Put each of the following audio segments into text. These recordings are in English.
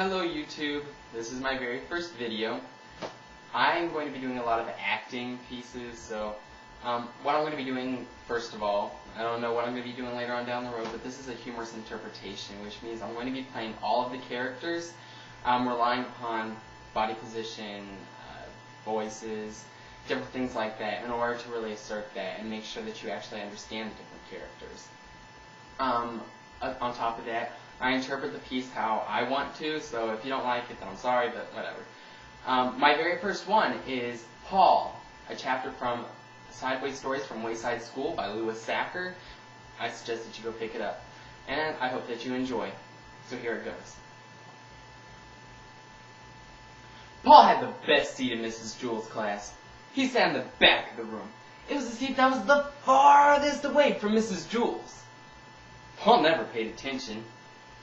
Hello YouTube, this is my very first video. I'm going to be doing a lot of acting pieces, so what I'm going to be doing first of all, I don't know what I'm going to be doing later on down the road, but this is a humorous interpretation, which means I'm going to be playing all of the characters, relying upon body position, voices, different things like that in order to really assert that and make sure that you actually understand the different characters. On top of that, I interpret the piece how I want to, so if you don't like it, then I'm sorry, but whatever. My very first one is Paul, a chapter from Sideways Stories from Wayside School by Louis Sachar. I suggest that you go pick it up, and I hope that you enjoy. So here it goes. Paul had the best seat in Mrs. Jewell's class. He sat in the back of the room. It was the seat that was the farthest away from Mrs. Jewell's. Paul never paid attention.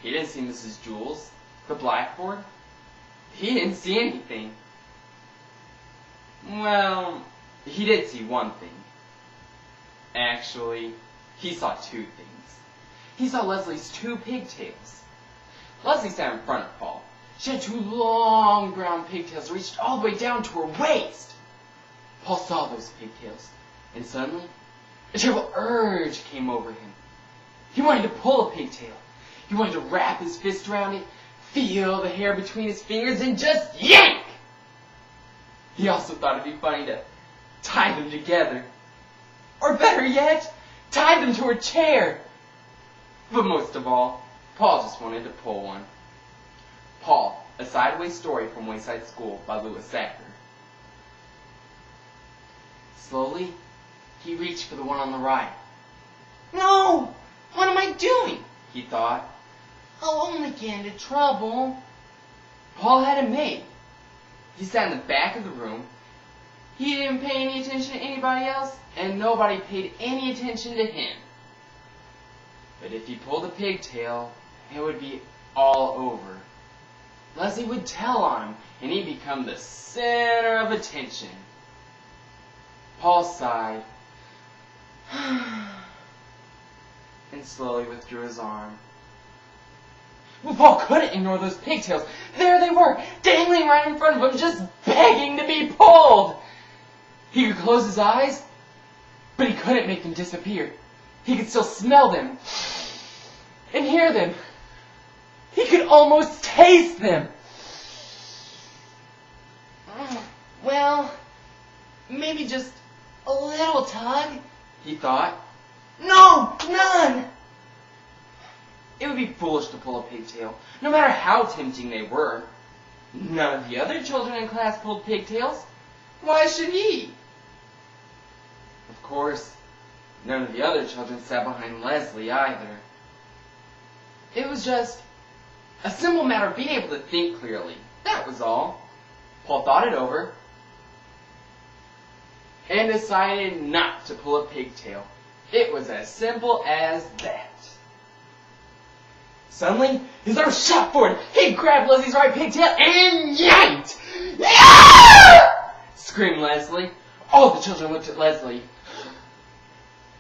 He didn't see Mrs. Jewell's, the blackboard. He didn't see anything. Well, he did see one thing. Actually, he saw two things. He saw Leslie's two pigtails. Leslie sat in front of Paul. She had two long brown pigtails that reached all the way down to her waist. Paul saw those pigtails, and suddenly, a terrible urge came over him. He wanted to pull a pigtail. He wanted to wrap his fist around it, feel the hair between his fingers, and just yank! He also thought it'd be funny to tie them together. Or better yet, tie them to a chair. But most of all, Paul just wanted to pull one. Paul, a Sideways Story from Wayside School by Louis Sachar. Slowly, he reached for the one on the right. No! What am I doing? He thought. I'll only get into trouble. Paul had it made. He sat in the back of the room. He didn't pay any attention to anybody else, and nobody paid any attention to him. But if he pulled a pigtail, it would be all over. Leslie would tell on him, and he'd become the center of attention. Paul sighed, and slowly withdrew his arm. Well, Paul couldn't ignore those pigtails. There they were, dangling right in front of him, just begging to be pulled. He could close his eyes, but he couldn't make them disappear. He could still smell them and hear them. He could almost taste them. Well, maybe just a little tug, he thought. No, none! It would be foolish to pull a pigtail, no matter how tempting they were. None of the other children in class pulled pigtails. Why should he? Of course, none of the other children sat behind Leslie either. It was just a simple matter of being able to think clearly. That was all. Paul thought it over and decided not to pull a pigtail. It was as simple as that. Suddenly, his arm shot forward. He grabbed Leslie's right pigtail and yanked! Yeah! Screamed Leslie. All the children looked at Leslie.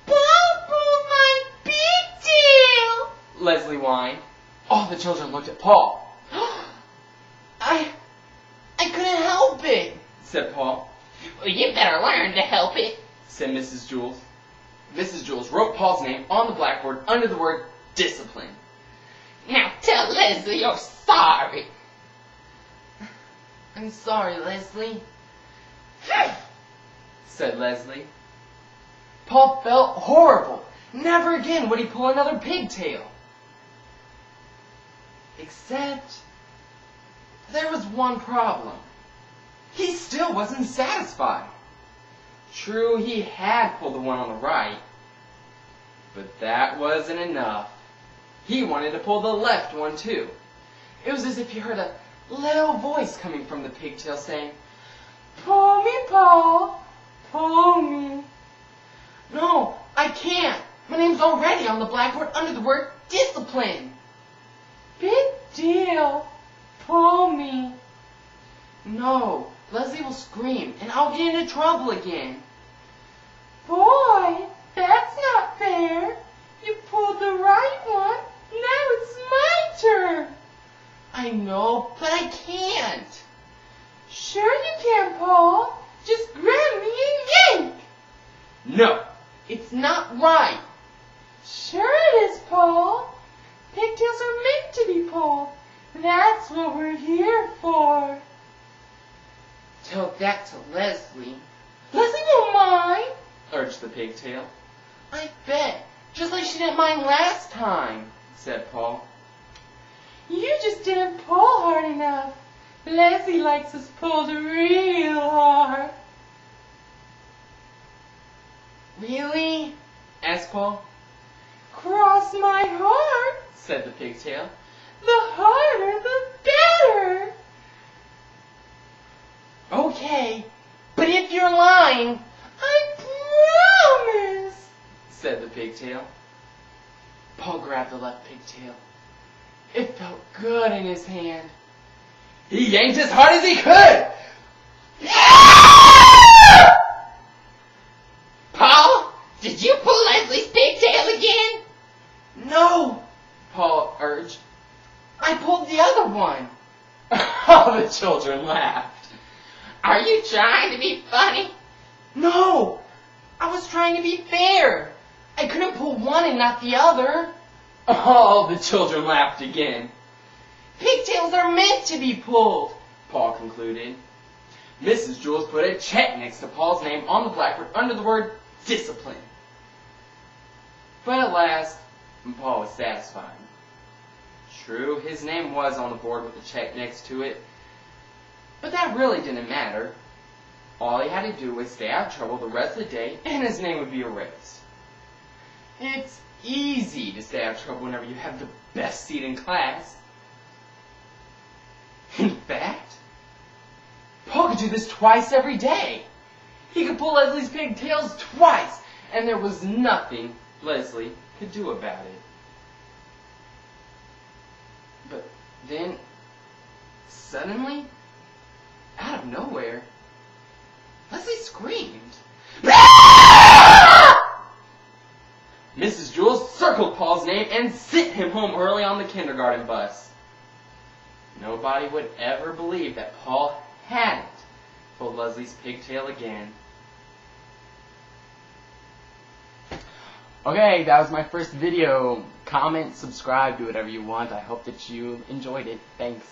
Paul pulled my pigtail! Leslie whined. All the children looked at Paul. I couldn't help it, said Paul. Well, you better learn to help it, said Mrs. Jewell. Mrs. Jewell wrote Paul's name on the blackboard under the word discipline. Now tell Leslie you're sorry. I'm sorry, Leslie, said Leslie. Paul felt horrible. Never again would he pull another pigtail. Except there was one problem. He still wasn't satisfied. True, he had pulled the one on the right, but that wasn't enough. He wanted to pull the left one too. It was as if he heard a little voice coming from the pigtail saying, "Pull me, Paul, pull me." No, I can't. My name's already on the blackboard under the word discipline. Big deal. Pull me. No, Leslie will scream and I'll get into trouble again. Boy, that's not fair. You pulled the right one. Now it's my turn. I know, but I can't. Sure you can, Paul. Just grab me and yank. No, it's not right. Sure it is, Paul. Pigtails are meant to be pulled. That's what we're here for. Tell that to Leslie, Leslie won't mind. urged the pigtail. I bet, just like she didn't mind last time, said Paul. You just didn't pull hard enough. Leslie likes us pulled real hard. Really? asked Paul. Cross my heart, Said the pigtail. the harder the better. Okay, but if you're lying, I promise. said the pigtail. Paul grabbed the left pigtail. It felt good in his hand. He yanked as hard as he could. Paul, did you pull Leslie's pigtail again? No, Paul urged. I pulled the other one. All the children laughed. Are you trying to be funny? No, I was trying to be fair. I couldn't pull one and not the other. All the children laughed again. Pigtails are meant to be pulled, Paul concluded. Mrs. Jules put a check next to Paul's name on the blackboard under the word discipline. But at last, Paul was satisfied. True, his name was on the board with a check next to it, but that really didn't matter. All he had to do was stay out of trouble the rest of the day, and his name would be erased. It's easy to stay out of trouble whenever you have the best seat in class. In fact, Paul could do this twice every day. He could pull Leslie's pigtails twice, and there was nothing Leslie could do about it. But then, suddenly, out of nowhere, Leslie screamed. Mrs. Jules circled Paul's name and sent him home early on the kindergarten bus. Nobody would ever believe that Paul hadn't pulled Leslie's pigtail again. Okay, that was my first video. Comment, subscribe, do whatever you want. I hope that you enjoyed it. Thanks.